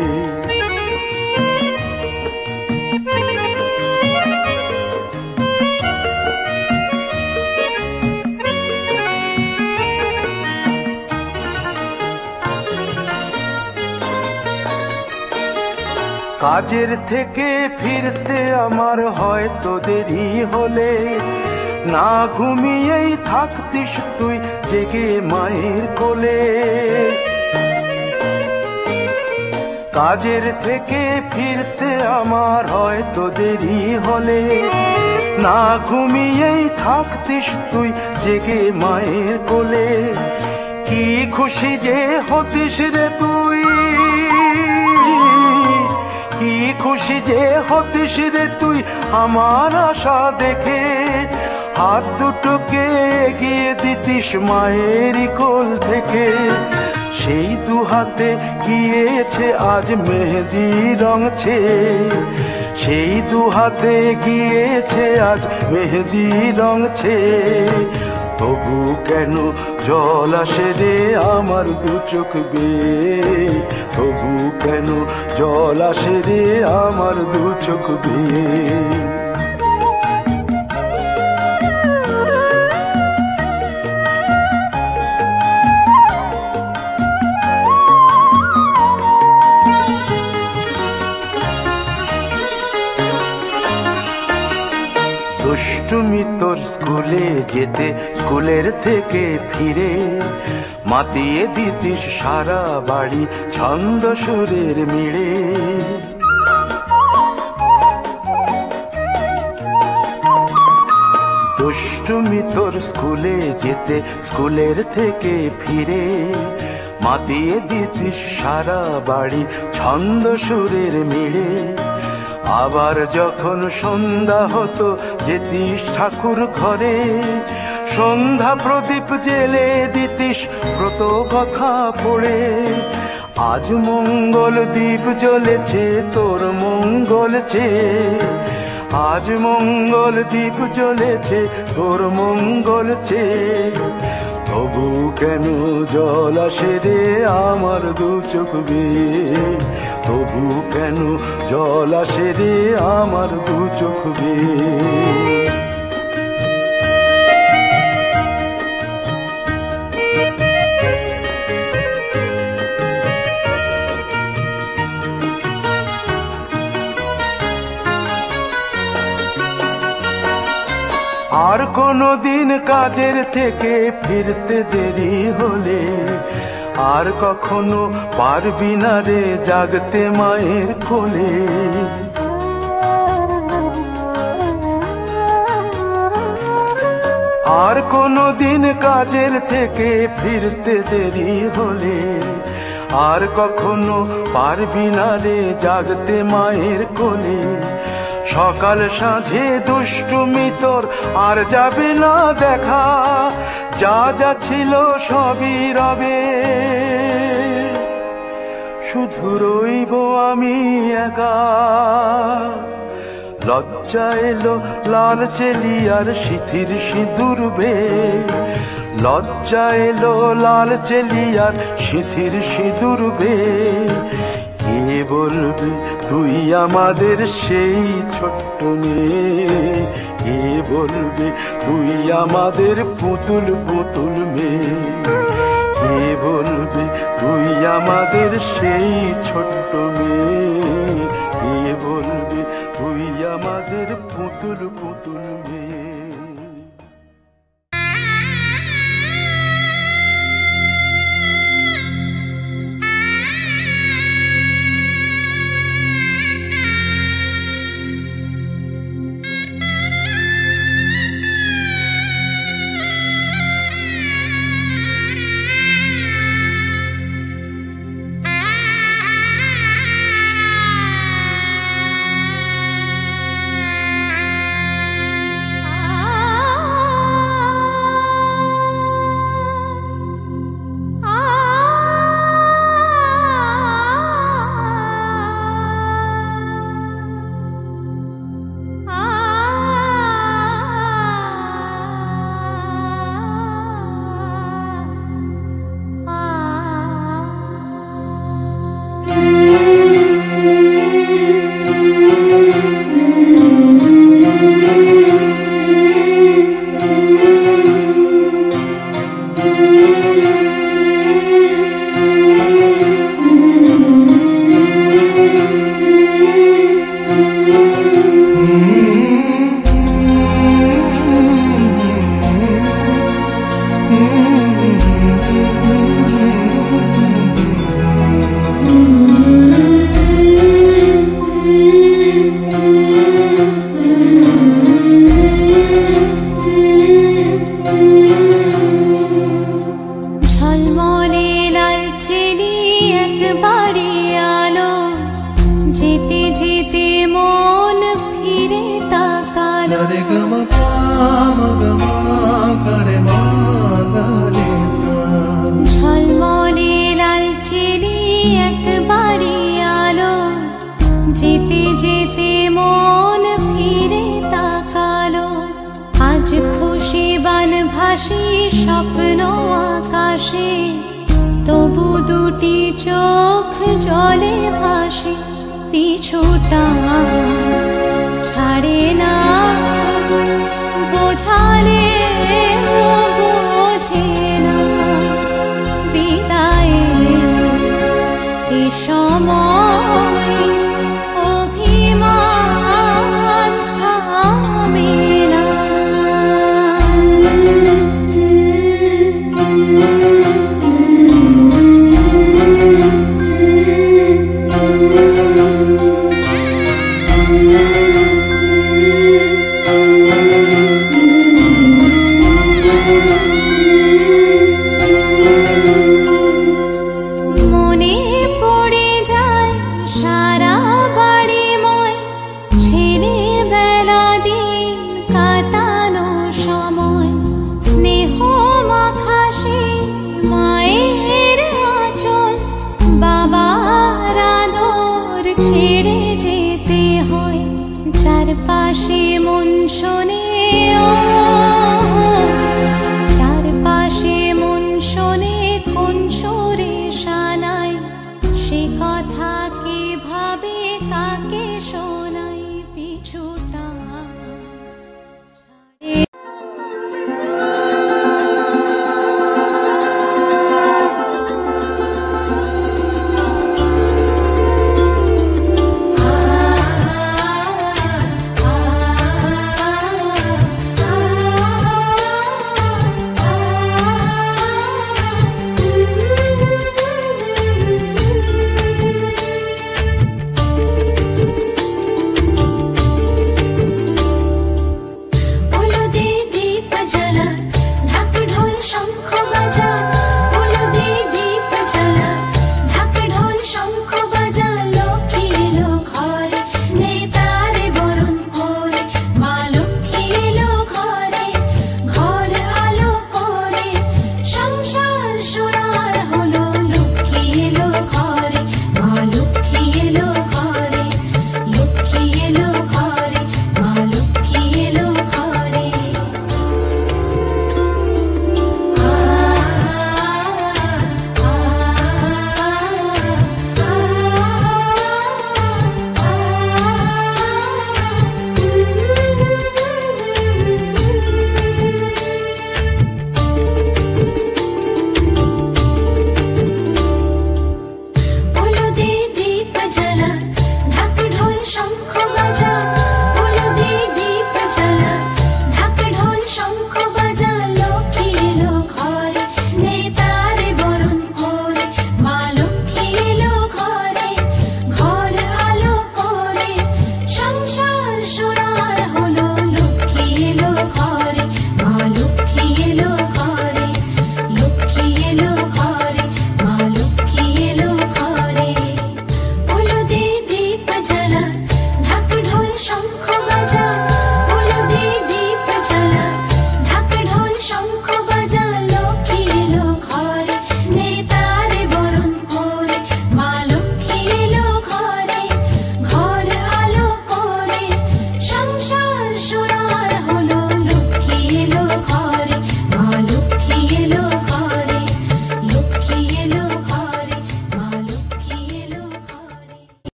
কাজের থেকে ফিরতে আমার হয়তো দেরি হলে, না ঘুমিয়েই থাকতিস তুই জেগে মায়ের কোলে। কাজের থেকে ফিরতে আমার হয়তো দেরি হলে, না ঘুমিয়েই থাকতিস তুই জেগে মায়ের কোলে। কি খুশি যে হতিস রে তুই, কি খুশি যে হতিস রে তুই আমার আশা দেখে। হাত দুটোকে এগিয়ে দিতিস মায়েরই কোল থেকে, সেই দু হাতে গিয়েছে আজ মেহেদি রঙছে। সেই দু হাতে গিয়েছে আজ মেহেদি রঙছে। তবু কেন জল আসে রে আমার দু চোখ বেয়ে, তবু কেন জল আসে রে আমার দু চোখ বেয়ে। দুষ্টুমি তোর স্কুলে যেতে, স্কুলের থেকে ফিরে মাতিয়ে দিতিস সারা বাড়ি ছন্দ সুরের মিড়ে। দুষ্টুমি তোর স্কুলে যেতে, স্কুলের থেকে ফিরে মাতিয়ে দিতিস সারা বাড়ি ছন্দ সুরের মিড়ে। আবার যখন সন্ধ্যা হতো যেতিস ঠাকুর ঘরে, সন্ধ্যা প্রদীপ জেলে দিতিস ব্রত কথা পড়ে। আজ মঙ্গল দ্বীপ জ্বলেছে তোর মঙ্গল চেয়ে, আজ মঙ্গল দ্বীপ জ্বলেছে তোর মঙ্গল চেয়ে। তবু কেন জল আসে রে আমার দু চোখ বেয়ে, তবু কেন জল আসে রে আমার দু চোখ বেয়ে। আর কোনো দিন কাজের থেকে ফিরতে দেরি হলে, আর কখনো পারবি না রে জাগতে মায়ের কোলে। আর কোনো দিন কাজের থেকে ফিরতে দেরি হলে, আর কখনো পারবি না রে জাগতে মায়ের কোলে। সকাল সাঁঝে দুষ্টুমি তোর আর যাবে না দেখা, যা যা ছিল সবই রবে। শুধু রইব আমি একা, লজ্জা এলো লাল চেলিয়ার সিথির সিঁদুর বে। লজ্জা এলো লাল চেলিয়ার সিথির সিঁদুর বে। কে বলবে তুই আমাদের সেই ছোট্ট মেয়ে, কে বলবে তুই আমাদের পুতুল পুতুল মেয়ে, কে বলবে তুই আমাদের সেই ছোট্ট মেয়ে, কে বলবে তুই আমাদের পুতুল পুতুল মেয়ে।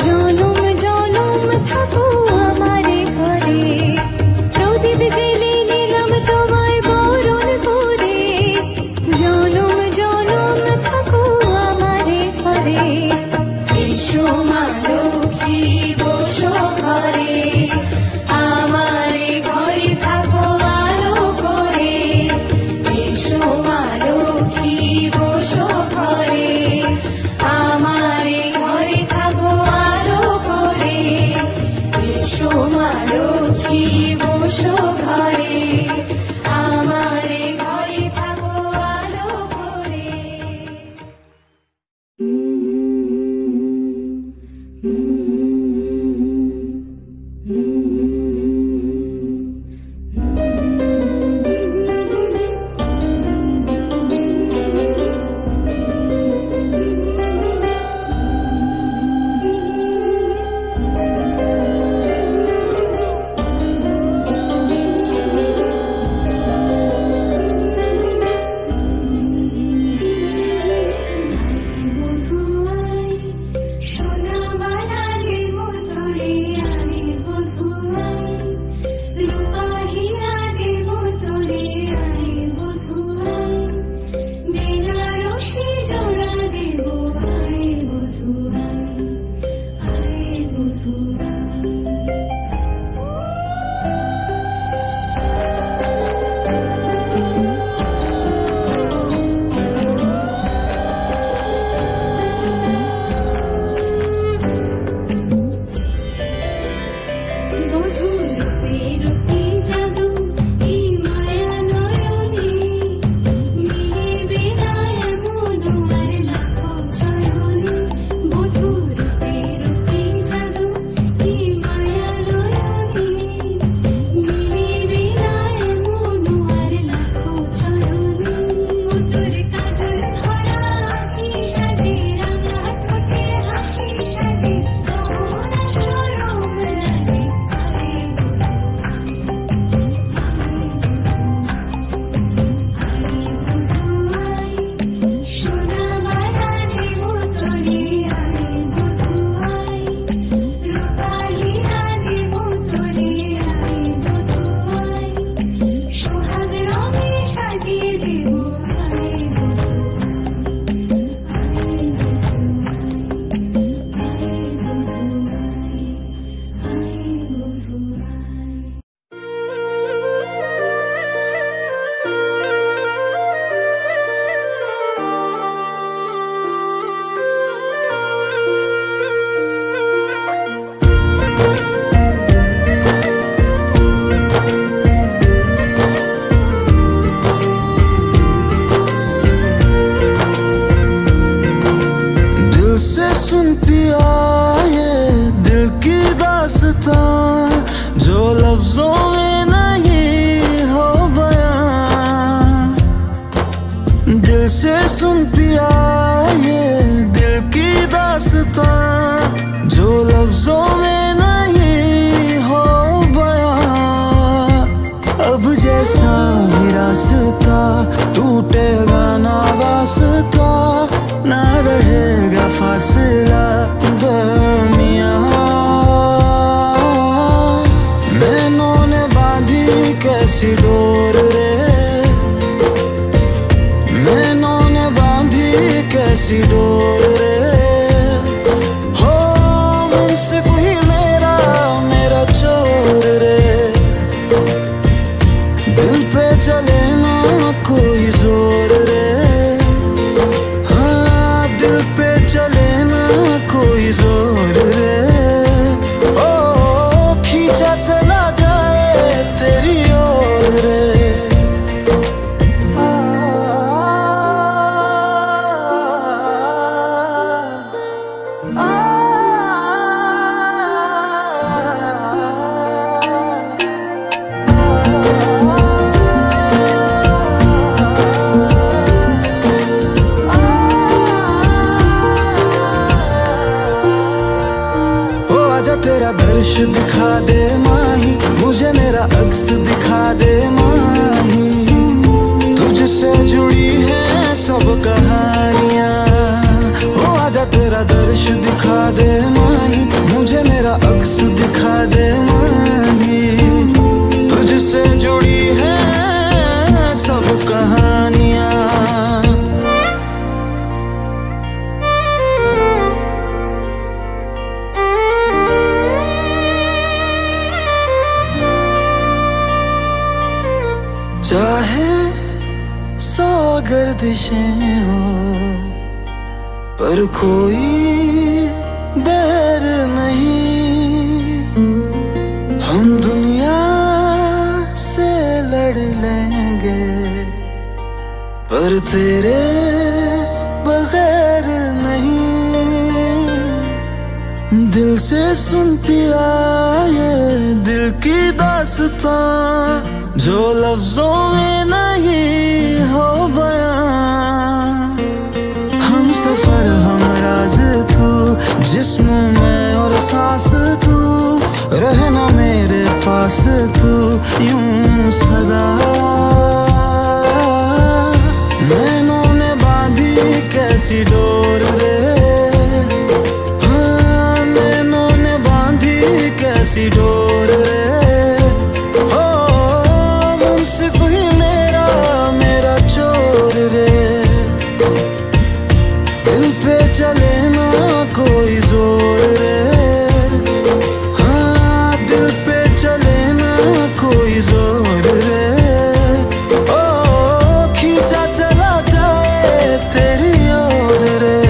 জনম জনম থাকো আমারে ঘরে, প্রদীপ জেলে নিলাম তোমায় বরণ করে, জনম জনম থাকো আমারে ঘরে। এসো মা লক্ষ্মী বসো ঘরে, আমারে ঘরে থাকো আলো করে, এসো মা লক্ষ্মী বসো ঘরে, আমারে ঘরে থাকো আলো করে, এসো মা লক্ষ্মী বসো ঘরে, আমারে ঘরে থাকো আলো করে। सुन पिया ये दिल की दास्तां जो लफ्जों में नहीं हो बयां, दिल से सुन पिया ये दिल की दास्तां जो लफ्जों में नहीं हो बयां। अब जैसा ही रास्ता टूटेगा ना वास्ता, ना रहेगा फासला दरमियां। नैनों ने बांधी कैसी डोर रे, नैनों ने बांधी कैसी डोर रे। हो मुंसिफ ही मेरा मेरा चोर रे, दिल पे चले ना कोई जोर रे। चले ना कोई जोर रे, ओ खींचा चला जाए तेरी ओर रे। तेरा दर्श दिखा दे माही, मुझे मेरा अक्स दिखा दे माही। तुझसे जुड़ी है सब कहानियाँ, हो आजा तेरा दर्श दिखा दे माही, तू दिखा दे माही, तुझसे जुड़ी है सब कहानियां। चाहे 100 गर्दिशें हो पर कोई बैर नहीं, हम दुनिया से लड़ लेंगे पर तेरे बगैर नहीं। दिल से सुन पिया ये दिल की दास्तां, जो लफ्जों में नहीं हो बयां। हम सफर हम राज तू, जिस्म में और सांस तू, रहना मेरे पास तू यूं सदा। नैनों ने बांधी कैसी डोर रे, हाँ नैनों ने बांधी कैसी डोर रे। चले ना कोई जोर रे, हाँ दिल पे चले ना कोई जोर रे। ओ खींचा चला जाए तेरी ओर रे।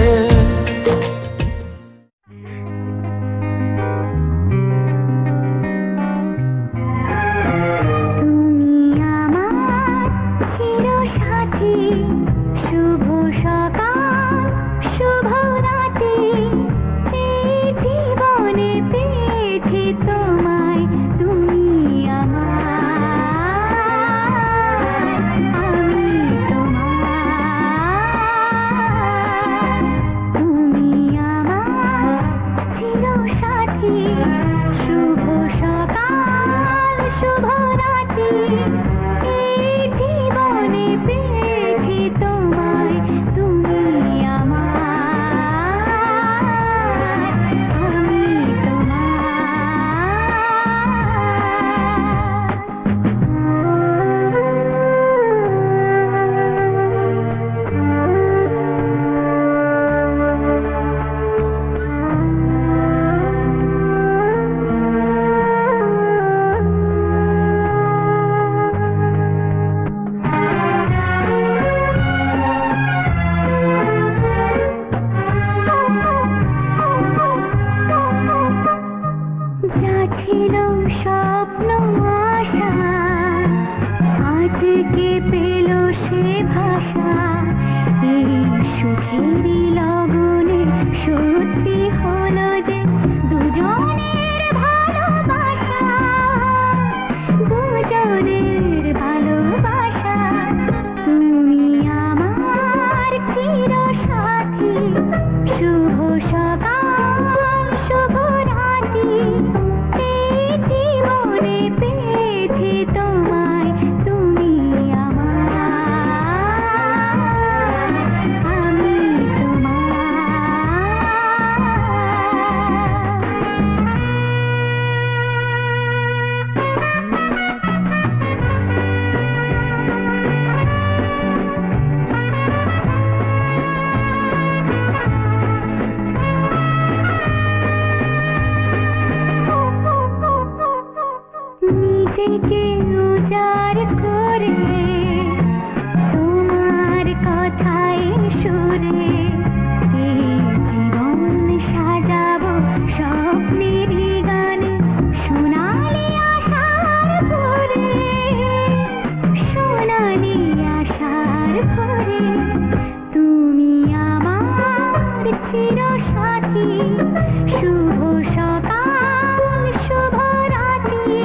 শুভ রাত্রি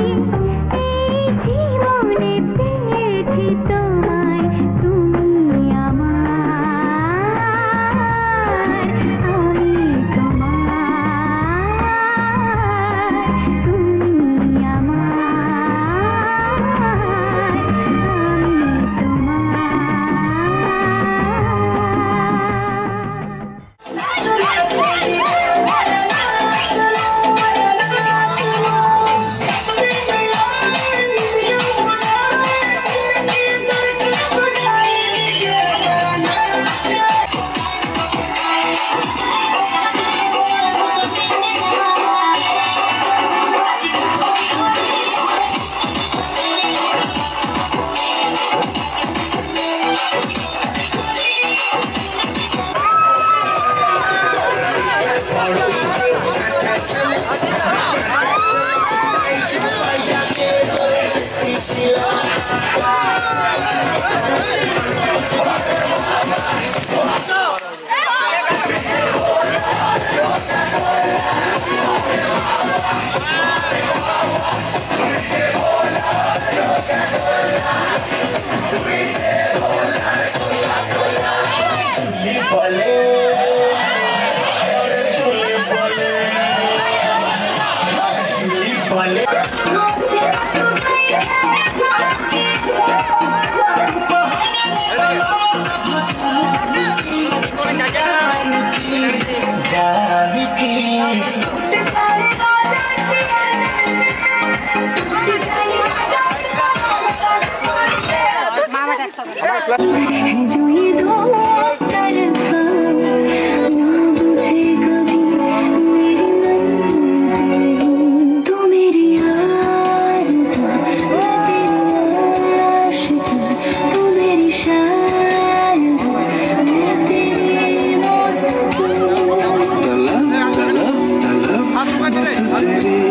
এই জীবনে तेरी